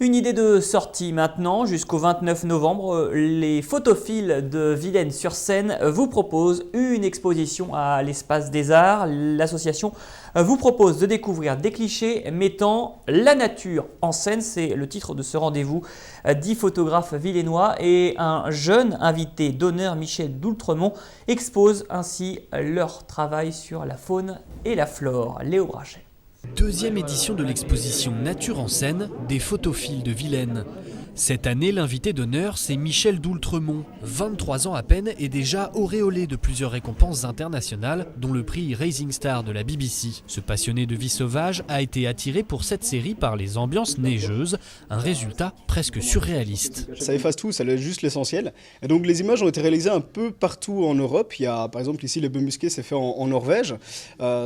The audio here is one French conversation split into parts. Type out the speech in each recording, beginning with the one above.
Une idée de sortie maintenant, jusqu'au 29 novembre, les photophiles de Villennes-sur-Seine vous proposent une exposition à l'Espace des Arts. L'association vous propose de découvrir des clichés mettant la nature en scène, c'est le titre de ce rendez-vous. 10 photographes villennois et un jeune invité d'honneur, Michel Doultremont, exposent ainsi leur travail sur la faune et la flore. Léo Brachet. Deuxième édition de l'exposition Nature en scène des photophiles de Villaines. Cette année, l'invité d'honneur, c'est Michel Doultremont, 23 ans à peine et déjà auréolé de plusieurs récompenses internationales, dont le prix Rising Star de la BBC. Ce passionné de vie sauvage a été attiré pour cette série par les ambiances neigeuses, un résultat presque surréaliste. Ça efface tout, ça laisse juste l'essentiel. Et donc les images ont été réalisées un peu partout en Europe. Il y a par exemple ici les bœufs musqués, c'est fait en Norvège,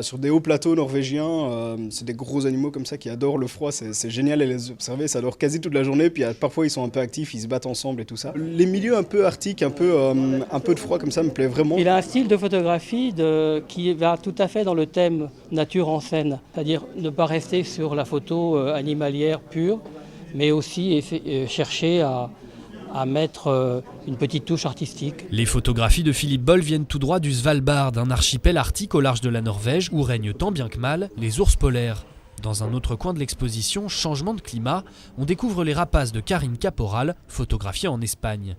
sur des hauts plateaux norvégiens. C'est des gros animaux comme ça qui adorent le froid, c'est génial à les observer, ça dure quasi toute la journée. Puis parfois ils sont un peu actifs, ils se battent ensemble et tout ça. Les milieux un peu arctiques, un peu de froid comme ça me plaît vraiment. Il a un style de photographie qui va tout à fait dans le thème nature en scène, c'est-à-dire ne pas rester sur la photo animalière pure, mais aussi chercher à mettre une petite touche artistique. Les photographies de Philippe Boll viennent tout droit du Svalbard, un archipel arctique au large de la Norvège où règnent tant bien que mal les ours polaires. Dans un autre coin de l'exposition, Changement de climat, on découvre les rapaces de Karine Caporal, photographiées en Espagne.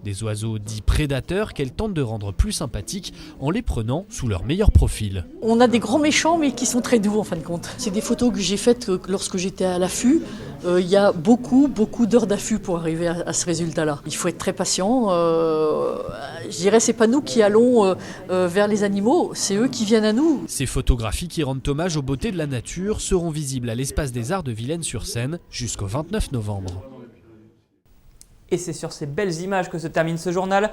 Des oiseaux dits prédateurs qu'elle tente de rendre plus sympathiques en les prenant sous leur meilleur profil. On a des grands méchants mais qui sont très doux en fin de compte. C'est des photos que j'ai faites lorsque j'étais à l'affût. Il y a beaucoup d'heures d'affût pour arriver à ce résultat-là. Il faut être très patient. Je dirais c'est pas nous qui allons vers les animaux, c'est eux qui viennent à nous. Ces photographies qui rendent hommage aux beautés de la nature seront visibles à l'Espace des Arts de Villennes-sur-Seine jusqu'au 29 novembre. Et c'est sur ces belles images que se termine ce journal.